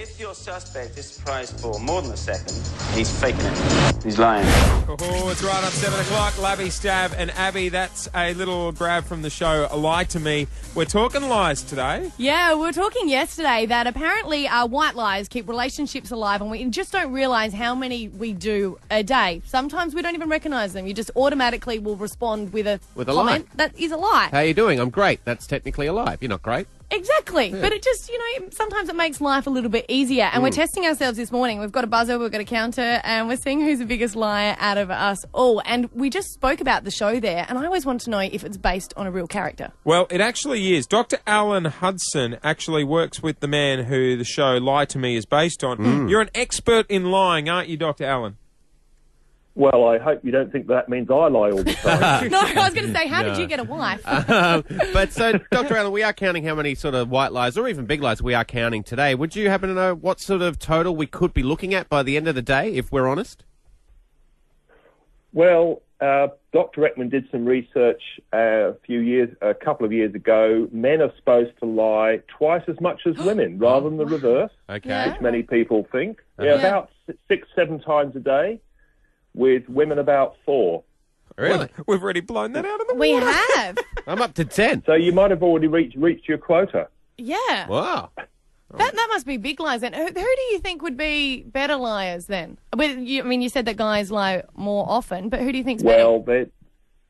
If your suspect is surprised for more than a second, he's faking it. He's lying. Oh, it's right on 7 o'clock. Labby, Stav and Abby, that's a little grab from the show, Lie to Me. We're talking lies today. Yeah, we were talking yesterday that apparently white lies keep relationships alive, and we just don't realise how many we do a day. Sometimes we don't even recognise them. You just automatically will respond with a comment lie. that is a lie. How are you doing? I'm great. That's technically a lie. You're not great. Exactly. Yeah. But it just, sometimes it makes life a little bit easier. And we're testing ourselves this morning. We've got a buzzer, we've got a counter, and we're seeing who's the biggest liar out of us all. And we just spoke about the show there, and I always want to know if it's based on a real character. Well, it actually is. Dr. Alan Hudson actually works with the man who the show Lie to Me is based on. You're an expert in lying, aren't you, Dr. Alan? Well, I hope you don't think that means I lie all the time. No, I was going to say, how did you get a wife? But so, Dr. Allen, we are counting how many sort of white lies or even big lies we are counting today. Would you happen to know what sort of total we could be looking at by the end of the day, if we're honest? Well, Dr. Ekman did some research a couple of years ago. Men are supposed to lie twice as much as women, rather than the reverse, which many people think. About 6-7 times a day. With women about 4. Really? We've already blown that out of the water. We have. I'm up to 10. So you might have already reached your quota. Yeah. Wow. That must be big lies then. Who do you think would be better liars then? You said that guys lie more often, but who do you think's better? Well,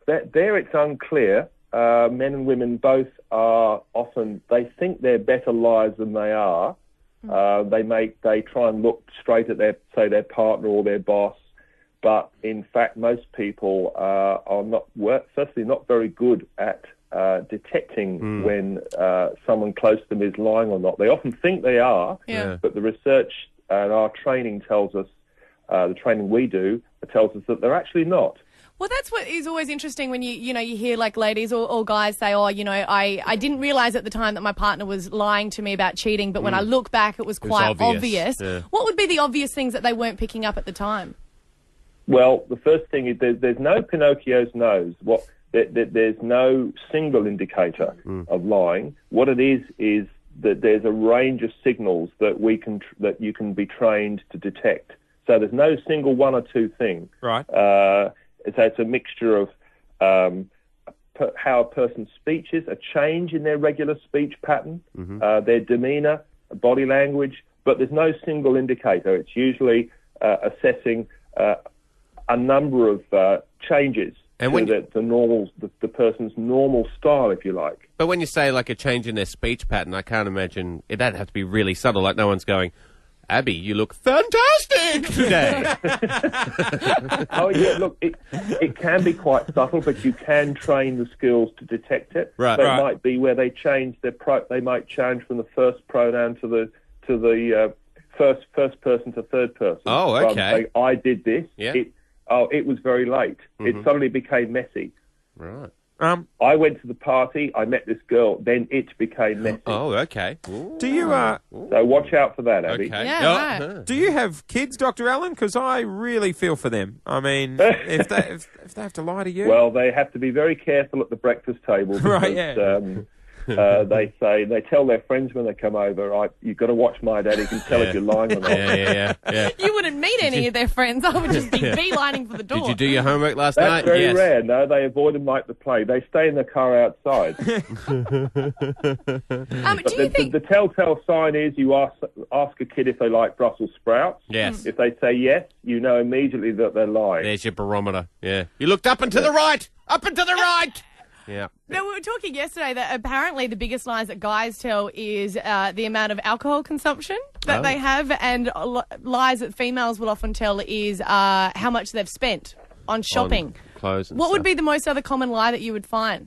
there it's unclear. Men and women both are often, they think they're better liars than they are. They try and look straight at their partner or their boss. But in fact, most people are firstly not very good at detecting when someone close to them is lying or not. They often think they are, but the research and our training tells us, the training we do tells us that they're actually not. Well, that's what is always interesting when you hear like ladies or guys say, I didn't realise at the time that my partner was lying to me about cheating, but when I look back, it was quite obvious. Yeah. What would be the obvious things that they weren't picking up at the time? Well, the first thing is there's no Pinocchio's nose. There's no single indicator of lying. What it is that there's a range of signals that you can be trained to detect. So there's no single one or two thing. Right. So it's a mixture of how a person's speech is, a change in their regular speech pattern, their demeanour, body language, but there's no single indicator. It's usually assessing a number of changes to the person's normal style, if you like. But when you say like a change in their speech pattern, I can't imagine that'd have to be really subtle. Like no one's going, Abby, you look fantastic today. Oh yeah, look, it can be quite subtle, but you can train the skills to detect it. Right. So it might be where they change they might change from the first pronoun to the first person to third person. Oh, okay. Saying, I did this. Yeah. It was very late. It suddenly became messy. Right. I went to the party, I met this girl, then it became messy. Oh, okay. Ooh. Do you... So watch out for that, Abby. Okay. Yeah, right. Do you have kids, Dr. Allen? Because I really feel for them. I mean, if they have to lie to you... Well, they have to be very careful at the breakfast table. Because, right, yeah. They tell their friends when they come over, you've got to watch my dad, he can tell if you're lying or not. Yeah. You wouldn't meet any of their friends. I would just be beelining for the door. Did you do your homework last night? That's very rare. No, they avoid them like the plague. They stay in the car outside. The telltale sign is you ask a kid if they like Brussels sprouts. Yes. If they say yes, you know immediately that they're lying. There's your barometer. Yeah. You looked up and to the right! Up and to the right! Yeah. No, we were talking yesterday that apparently the biggest lies that guys tell is the amount of alcohol consumption that they have, and lies that females will often tell is how much they've spent on shopping. On clothes and what stuff. would be the most other common lie that you would find?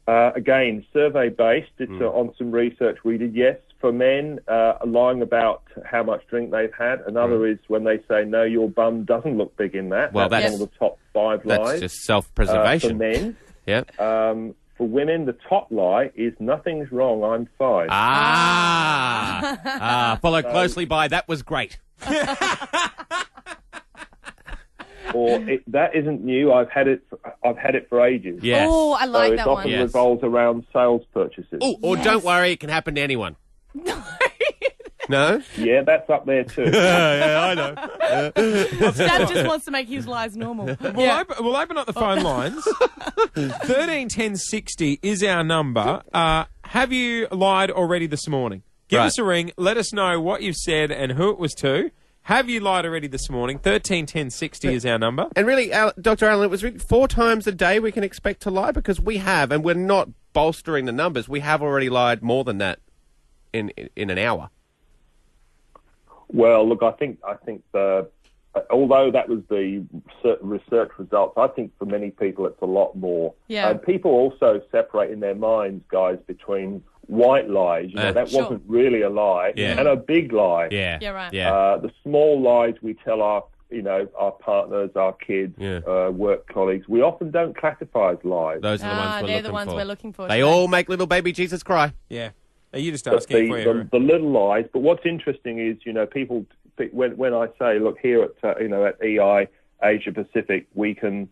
Again, survey-based. It's on some research we did. Yes, for men, lying about how much drink they've had. Another is when they say, no, your bum doesn't look big in that. Well, that's one of the top 5 lies. That's just self-preservation. For men. Yeah. For women, the top lie is nothing's wrong, I'm fine. Followed closely by that was great. Or that isn't new. I've had it for ages. Yes. Oh, I like that one. So it often revolves around sales purchases. Oh, or don't worry, it can happen to anyone. No. No? Yeah, that's up there too. Yeah, I know. Dad just wants to make his lies normal. We'll open up the phone lines. 13 10 60 is our number. Have you lied already this morning? Give Right. us a ring. Let us know what you've said and who it was to. Have you lied already this morning? 13 10 60 is our number. And really, Dr. Allen, it was really 4 times a day we can expect to lie, because we have, and we're not bolstering the numbers, we have already lied more than that in an hour. Well, look, I think although that was the research results, I think for many people it's a lot more. Yeah. People also separate in their minds, guys, between white lies, that Sure. wasn't really a lie, Yeah. and a big lie. Yeah. Yeah, right. Yeah. The small lies we tell our partners, our kids, Yeah. work colleagues, we often don't classify as lies. Those are the ones we're they're looking the ones for. we're looking for. They today. all make little baby Jesus cry. Yeah. Are you just But asking for you? the little lies. But what's interesting is, people when I say, look, here at at EI Asia Pacific, we can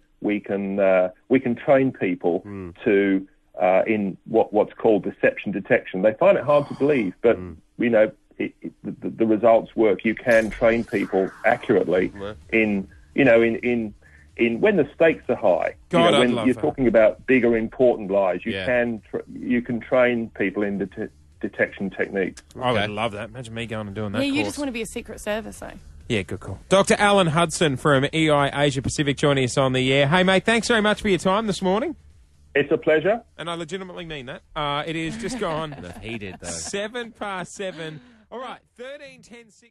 train people to in what's called deception detection. They find it hard to believe, but the results work. You can train people accurately in when the stakes are high. God, I'd when love you're that. talking about bigger, important lies, you Yeah. can train people in detection techniques. I Okay. would love that. Imagine me going and doing that Yeah, you course. just want to be a Secret Service, though. Yeah, good call. Dr. Alan Hudson from EI Asia Pacific joining us on the air. Hey, mate, thanks very much for your time this morning. It's a pleasure. And I legitimately mean that. It is just gone He did, though. 7 past 7. All right, 13 10 60.